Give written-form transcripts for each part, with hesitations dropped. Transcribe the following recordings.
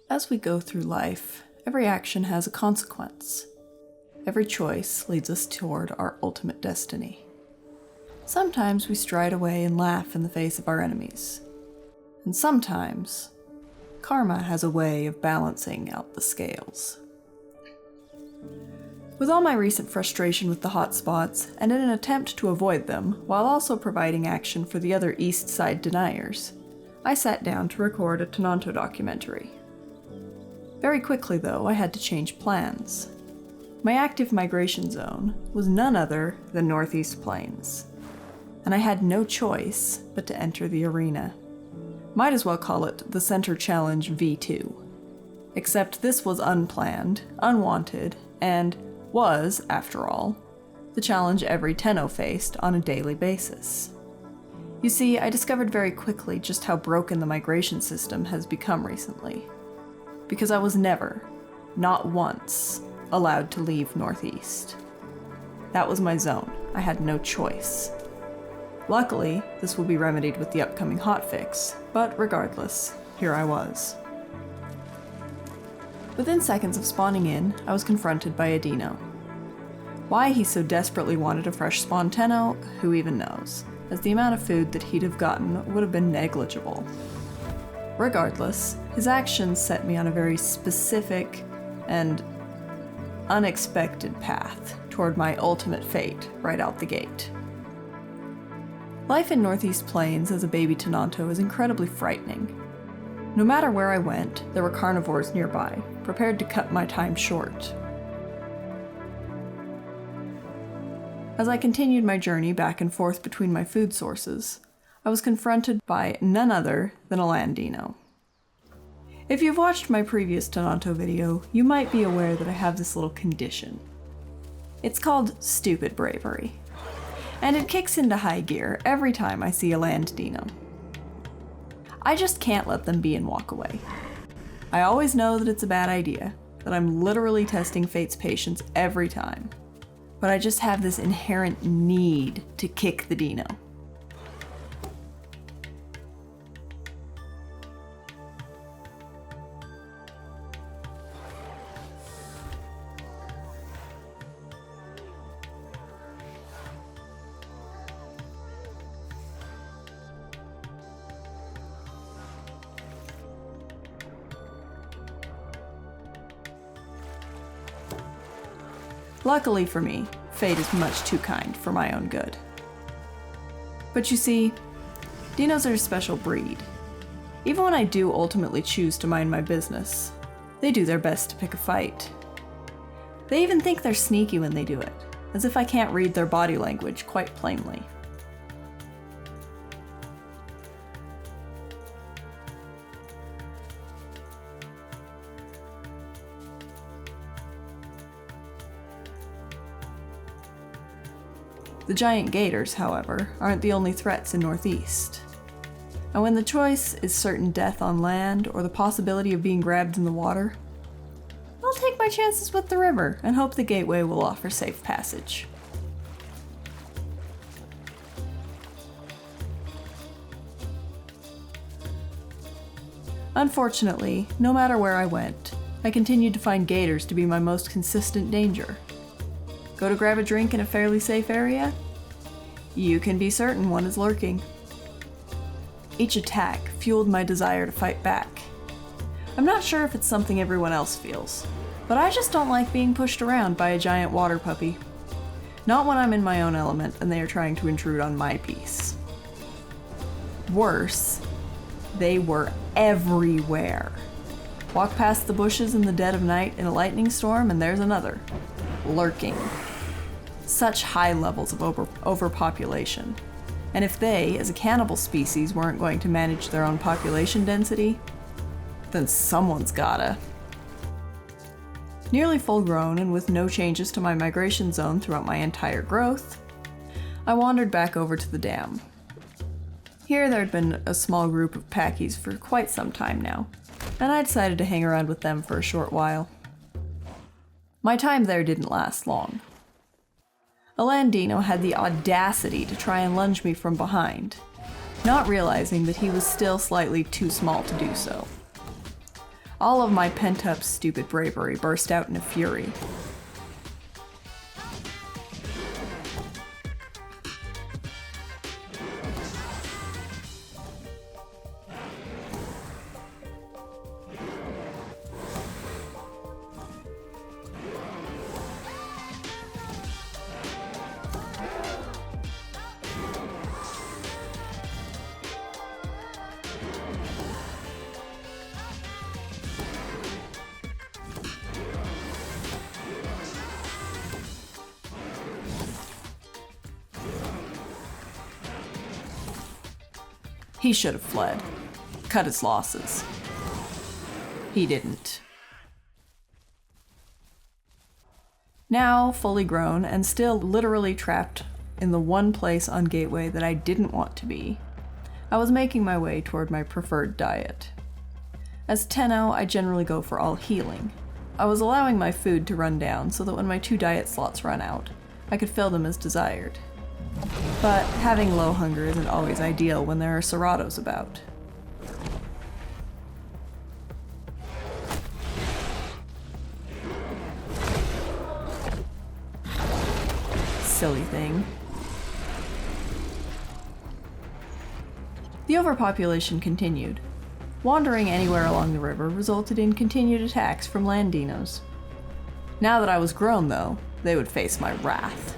As we go through life, every action has a consequence. Every choice leads us toward our ultimate destiny. Sometimes we stride away and laugh in the face of our enemies. And sometimes, karma has a way of balancing out the scales. With all my recent frustration with the hotspots, and in an attempt to avoid them, while also providing action for the other East Side deniers, I sat down to record a Tenonto documentary. Very quickly, though, I had to change plans. My active migration zone was none other than Northeast Plains, and I had no choice but to enter the arena. Might as well call it the Center Challenge V2. Except this was unplanned, unwanted, and was, after all, the challenge every Tenno faced on a daily basis. You see, I discovered very quickly just how broken the migration system has become recently. Because I was never, not once, allowed to leave Northeast. That was my zone. I had no choice. Luckily, this will be remedied with the upcoming hotfix, but regardless, here I was. Within seconds of spawning in, I was confronted by a Dino. Why he so desperately wanted a fresh spawn Tenno, who even knows, as the amount of food that he'd have gotten would have been negligible. Regardless, his actions set me on a very specific and unexpected path toward my ultimate fate right out the gate. Life in Northeast Plains as a baby Tenonto is incredibly frightening. No matter where I went, there were carnivores nearby, prepared to cut my time short. As I continued my journey back and forth between my food sources, I was confronted by none other than a land dino. If you've watched my previous Tenonto video, you might be aware that I have this little condition. It's called stupid bravery, and it kicks into high gear every time I see a land dino. I just can't let them be and walk away. I always know that it's a bad idea, that I'm literally testing fate's patience every time, but I just have this inherent need to kick the dino. Luckily for me, fate is much too kind for my own good. But you see, dinos are a special breed. Even when I do ultimately choose to mind my business, they do their best to pick a fight. They even think they're sneaky when they do it, as if I can't read their body language quite plainly. The giant gators, however, aren't the only threats in Northeast. And when the choice is certain death on land or the possibility of being grabbed in the water, I'll take my chances with the river and hope the gateway will offer safe passage. Unfortunately, no matter where I went, I continued to find gators to be my most consistent danger. Go to grab a drink in a fairly safe area? You can be certain one is lurking. Each attack fueled my desire to fight back. I'm not sure if it's something everyone else feels, but I just don't like being pushed around by a giant water puppy. Not when I'm in my own element and they are trying to intrude on my peace. Worse, they were everywhere. Walk past the bushes in the dead of night in a lightning storm and there's another, lurking. Such high levels of overpopulation. And if they, as a cannibal species, weren't going to manage their own population density, then someone's gotta. Nearly full grown and with no changes to my migration zone throughout my entire growth, I wandered back over to the dam. Here there had been a small group of packies for quite some time now, and I decided to hang around with them for a short while. My time there didn't last long. A Landino had the audacity to try and lunge me from behind, not realizing that he was still slightly too small to do so. All of my pent-up stupid bravery burst out in a fury. He should have fled. Cut his losses. He didn't. Now, fully grown and still literally trapped in the one place on Gateway that I didn't want to be, I was making my way toward my preferred diet. As Tenno, I generally go for all healing. I was allowing my food to run down so that when my 2 diet slots run out, I could fill them as desired. But having low hunger isn't always ideal when there are Seratos about. Silly thing. The overpopulation continued. Wandering anywhere along the river resulted in continued attacks from land dinos. Now that I was grown, though, they would face my wrath.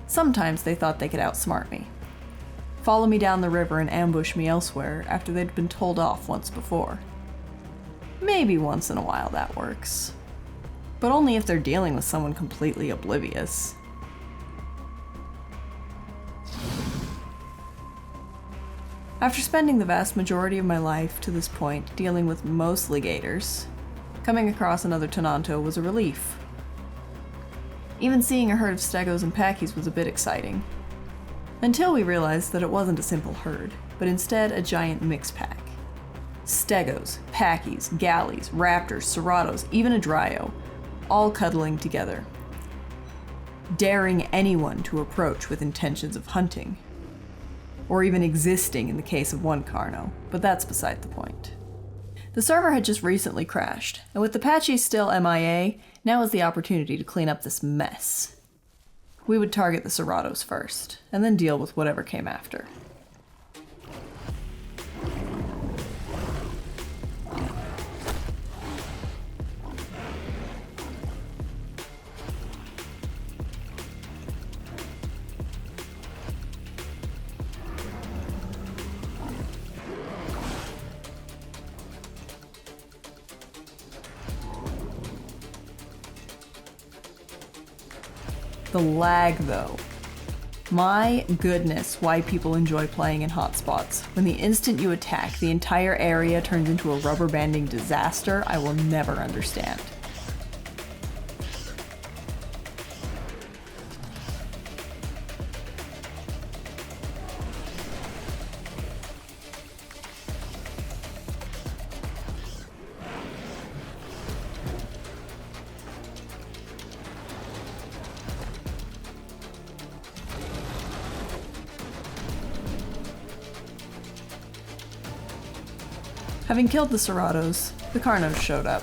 Sometimes they thought they could outsmart me. Follow me down the river and ambush me elsewhere after they'd been told off once before. Maybe once in a while that works. But only if they're dealing with someone completely oblivious. After spending the vast majority of my life to this point dealing with mostly gators, coming across another Tenonto was a relief. Even seeing a herd of stegos and packies was a bit exciting. Until we realized that it wasn't a simple herd, but instead a giant mix pack. Stegos, packies, galleys, raptors, seratos, even a dryo, all cuddling together. Daring anyone to approach with intentions of hunting. Or even existing in the case of one Carno, but that's beside the point. The server had just recently crashed, and with the patchies still MIA, now was the opportunity to clean up this mess. We would target the Seratos first, and then deal with whatever came after. The lag, though. My goodness, why people enjoy playing in hotspots. When the instant you attack, the entire area turns into a rubber banding disaster, I will never understand. Having killed the Seratos, the Carnos showed up.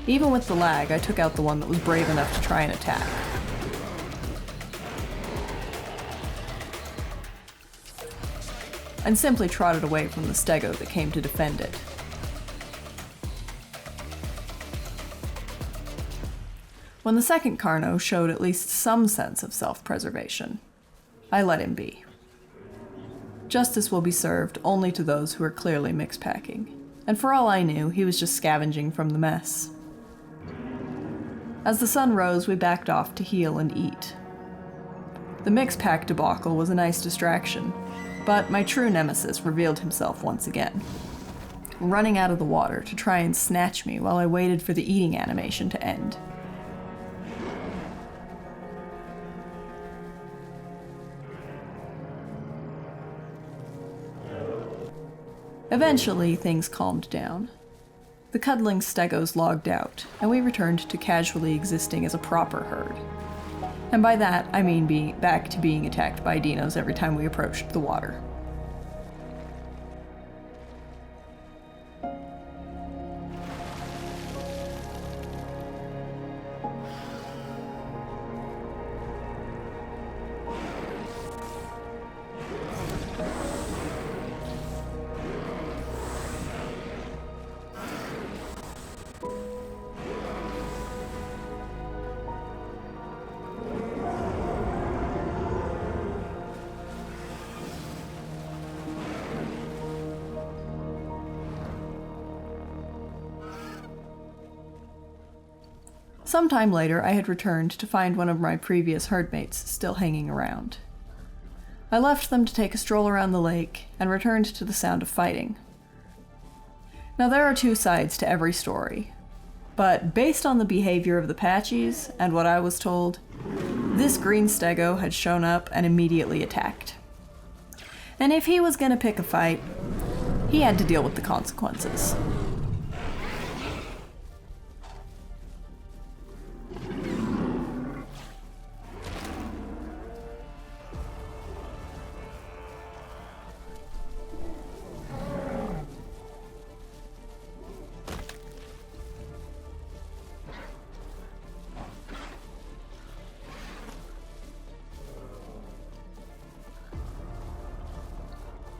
Even with the lag, I took out the one that was brave enough to try and attack. And simply trotted away from the stego that came to defend it. When the second Carno showed at least some sense of self-preservation, I let him be. Justice will be served only to those who are clearly mix-packing, and for all I knew, he was just scavenging from the mess. As the sun rose, we backed off to heal and eat. The mix-pack debacle was a nice distraction, but my true nemesis revealed himself once again, running out of the water to try and snatch me while I waited for the eating animation to end. Eventually, things calmed down. The cuddling stegos logged out, and we returned to casually existing as a proper herd. And by that, I mean back to being attacked by dinos every time we approached the water. Sometime later, I had returned to find one of my previous herdmates still hanging around. I left them to take a stroll around the lake and returned to the sound of fighting. Now, there are two sides to every story, but based on the behavior of the Apaches and what I was told, this green stego had shown up and immediately attacked. And if he was gonna pick a fight, he had to deal with the consequences.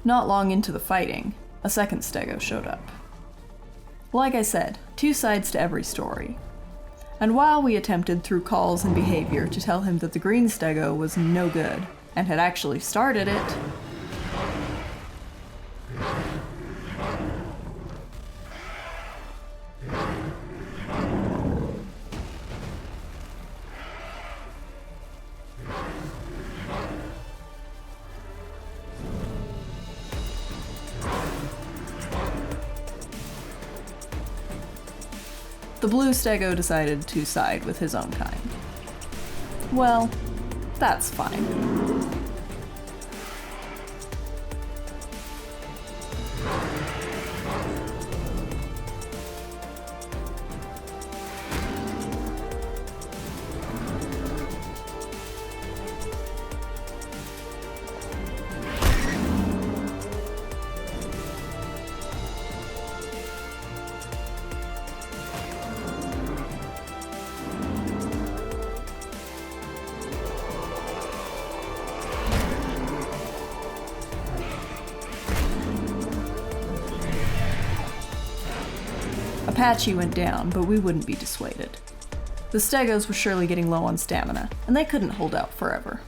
Not long into the fighting, a second stego showed up. Like I said, two sides to every story. And while we attempted through calls and behavior to tell him that the green stego was no good, and had actually started it, the blue stego decided to side with his own kind. Well, that's fine. Apache went down, but we wouldn't be dissuaded. The stegos were surely getting low on stamina, and they couldn't hold out forever.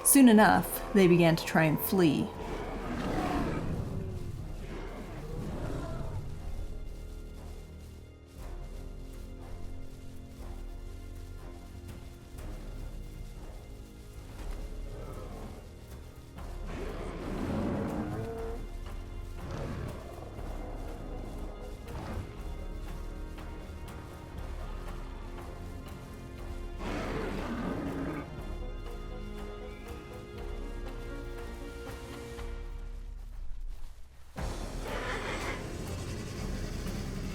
Soon enough, they began to try and flee.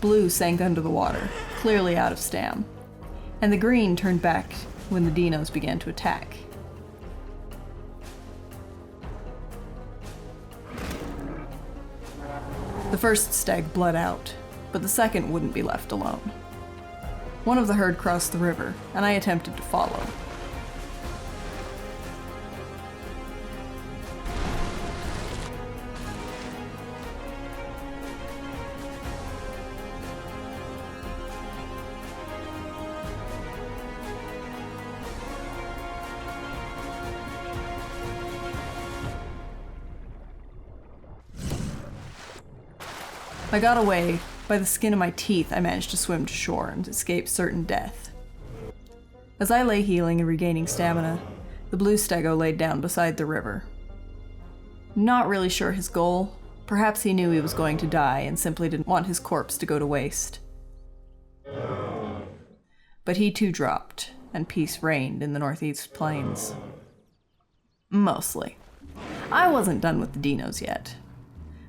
Blue sank under the water, clearly out of stam, and the green turned back when the dinos began to attack. The first steg bled out, but the second wouldn't be left alone. One of the herd crossed the river, and I attempted to follow. I got away. By the skin of my teeth, I managed to swim to shore and escape certain death. As I lay healing and regaining stamina, the blue stego laid down beside the river. Not really sure his goal. Perhaps he knew he was going to die and simply didn't want his corpse to go to waste. But he too dropped, and peace reigned in the Northeast Plains. Mostly. I wasn't done with the dinos yet.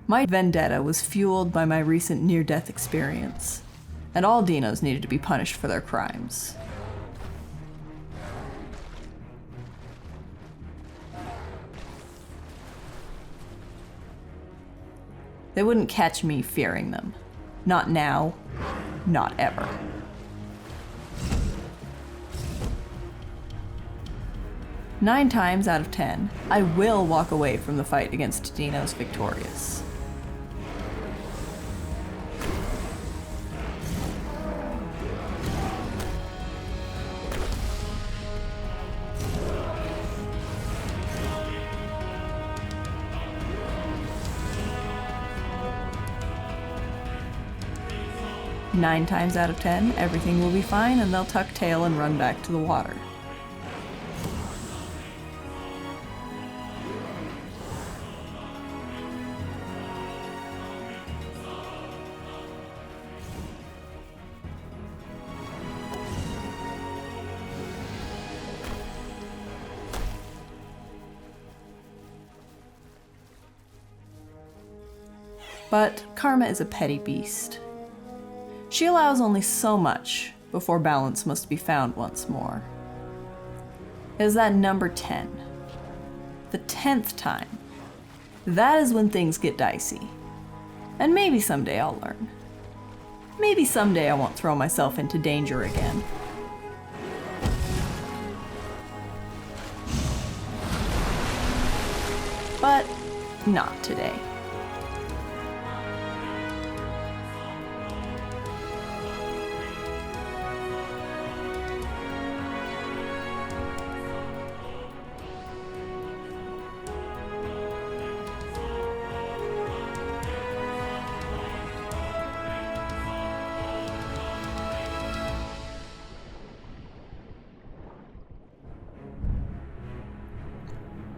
My vendetta was fueled by my recent near-death experience, and all dinos needed to be punished for their crimes. They wouldn't catch me fearing them. Not now, not ever. Nine times out of 10, I will walk away from the fight against dinos victorious. Nine times out of 10, everything will be fine and they'll tuck tail and run back to the water. But karma is a petty beast. She allows only so much before balance must be found once more. It is that number 10. The 10th time. That is when things get dicey. And maybe someday I'll learn. Maybe someday I won't throw myself into danger again. But not today.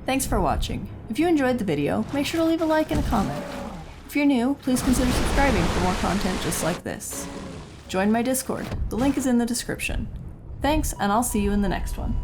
Thanks for watching. If you enjoyed the video, make sure to leave a like and a comment. If you're new, please consider subscribing for more content just like this. Join my Discord. The link is in the description. Thanks, and I'll see you in the next one.